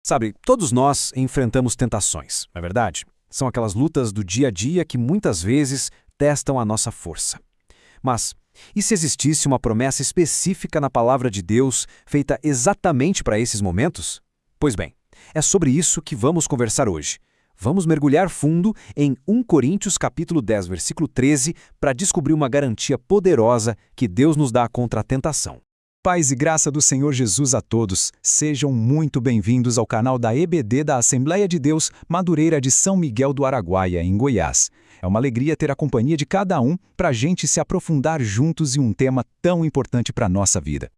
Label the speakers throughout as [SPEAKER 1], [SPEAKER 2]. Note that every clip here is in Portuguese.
[SPEAKER 1] Sabe, todos nós enfrentamos tentações, não é verdade? São aquelas lutas do dia a dia que muitas vezes testam a nossa força. Mas, e se existisse uma promessa específica na palavra de Deus, feita exatamente para esses momentos? Pois bem, é sobre isso que vamos conversar hoje. Vamos mergulhar fundo em 1 Coríntios capítulo 10, versículo 13, para descobrir uma garantia poderosa que Deus nos dá contra a tentação.
[SPEAKER 2] Paz e graça do Senhor Jesus a todos. Sejam muito bem-vindos ao canal da EBD da Assembleia de Deus, Madureira de São Miguel do Araguaia, em Goiás. É uma alegria ter a companhia de cada um para a gente se aprofundar juntos em um tema tão importante para a nossa vida.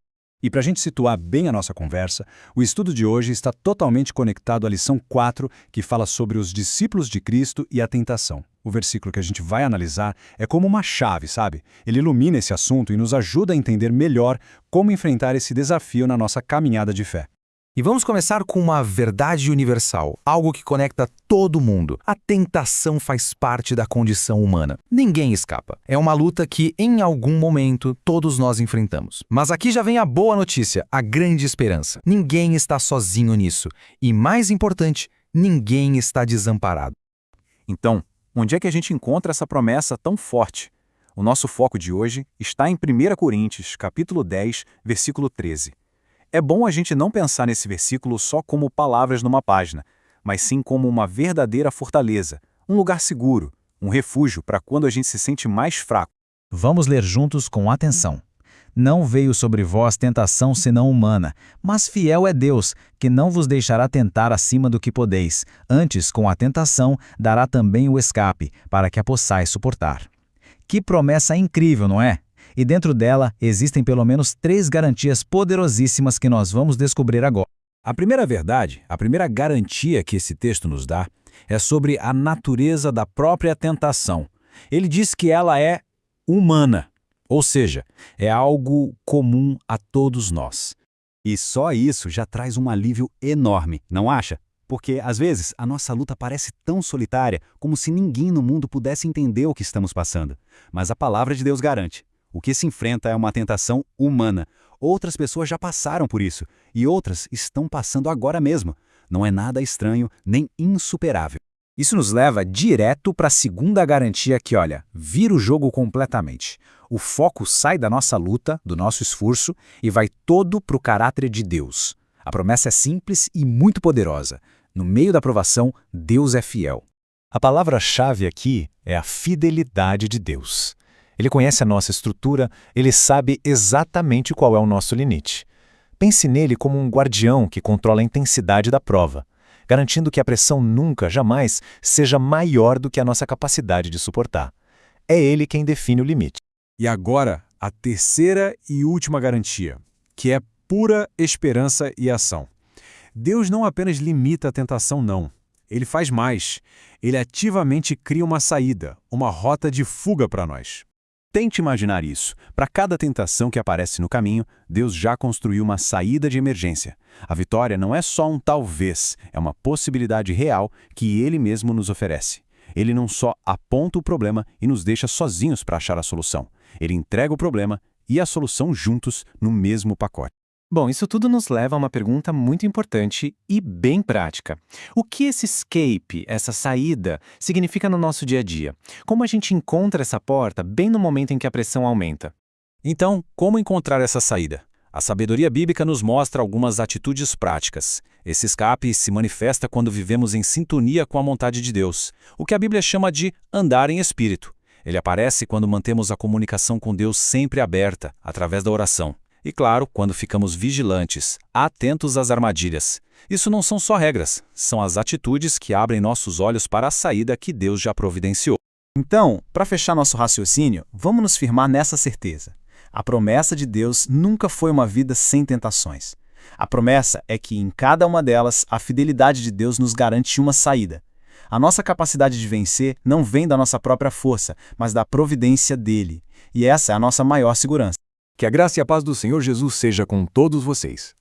[SPEAKER 3] E para a gente situar bem a nossa conversa, o estudo de hoje está totalmente conectado à lição 4, que fala sobre os discípulos de Cristo e a tentação. O versículo que a gente vai analisar é como uma chave, sabe? Ele ilumina esse assunto e nos ajuda a entender melhor como enfrentar esse desafio na nossa caminhada de fé.
[SPEAKER 4] E vamos começar com uma verdade universal, algo que conecta todo mundo. A tentação faz parte da condição humana. Ninguém escapa. É uma luta que, em algum momento, todos nós enfrentamos. Mas aqui já vem a boa notícia, a grande esperança. Ninguém está sozinho nisso. E, mais importante, ninguém está desamparado.
[SPEAKER 3] Então, onde é que a gente encontra essa promessa tão forte? O nosso foco de hoje está em 1 Coríntios, capítulo 10, versículo 13. É bom a gente não pensar nesse versículo só como palavras numa página, mas sim como uma verdadeira fortaleza, um lugar seguro, um refúgio para quando a gente se sente mais fraco.
[SPEAKER 5] Vamos ler juntos com atenção. Não veio sobre vós tentação senão humana, mas fiel é Deus, que não vos deixará tentar acima do que podeis. Antes, com a tentação, dará também o escape, para que a possais suportar. Que promessa incrível, não é? E dentro dela existem pelo menos 3 garantias poderosíssimas que nós vamos descobrir agora.
[SPEAKER 1] A primeira verdade, a primeira garantia que esse texto nos dá, é sobre a natureza da própria tentação. Ele diz que ela é humana, ou seja, é algo comum a todos nós.
[SPEAKER 3] E só isso já traz um alívio enorme, não acha? Porque, às vezes, a nossa luta parece tão solitária, como se ninguém no mundo pudesse entender o que estamos passando. Mas a palavra de Deus garante. O que se enfrenta é uma tentação humana. Outras pessoas já passaram por isso, e outras estão passando agora mesmo. Não é nada estranho nem insuperável.
[SPEAKER 1] Isso nos leva direto para a segunda garantia que, olha, vira o jogo completamente. O foco sai da nossa luta, do nosso esforço, e vai todo para o caráter de Deus. A promessa é simples e muito poderosa. No meio da provação, Deus é fiel.
[SPEAKER 3] A palavra-chave aqui é a fidelidade de Deus. Ele conhece a nossa estrutura, ele sabe exatamente qual é o nosso limite. Pense nele como um guardião que controla a intensidade da prova, garantindo que a pressão nunca, jamais, seja maior do que a nossa capacidade de suportar. É ele quem define o limite.
[SPEAKER 1] E agora, a terceira e última garantia, que é pura esperança e ação. Deus não apenas limita a tentação, não. Ele faz mais. Ele ativamente cria uma saída, uma rota de fuga para nós.
[SPEAKER 3] Tente imaginar isso. Para cada tentação que aparece no caminho, Deus já construiu uma saída de emergência. A vitória não é só um talvez, é uma possibilidade real que Ele mesmo nos oferece. Ele não só aponta o problema e nos deixa sozinhos para achar a solução. Ele entrega o problema e a solução juntos no mesmo pacote.
[SPEAKER 4] Bom, isso tudo nos leva a uma pergunta muito importante e bem prática. O que esse escape, essa saída, significa no nosso dia a dia? Como a gente encontra essa porta bem no momento em que a pressão aumenta?
[SPEAKER 1] Então, como encontrar essa saída? A sabedoria bíblica nos mostra algumas atitudes práticas. Esse escape se manifesta quando vivemos em sintonia com a vontade de Deus, o que a Bíblia chama de andar em espírito. Ele aparece quando mantemos a comunicação com Deus sempre aberta, através da oração. E claro, quando ficamos vigilantes, atentos às armadilhas. Isso não são só regras, são as atitudes que abrem nossos olhos para a saída que Deus já providenciou.
[SPEAKER 2] Então, para fechar nosso raciocínio, vamos nos firmar nessa certeza. A promessa de Deus nunca foi uma vida sem tentações. A promessa é que em cada uma delas, a fidelidade de Deus nos garante uma saída. A nossa capacidade de vencer não vem da nossa própria força, mas da providência dele. E essa é a nossa maior segurança.
[SPEAKER 3] Que a graça e a paz do Senhor Jesus seja com todos vocês.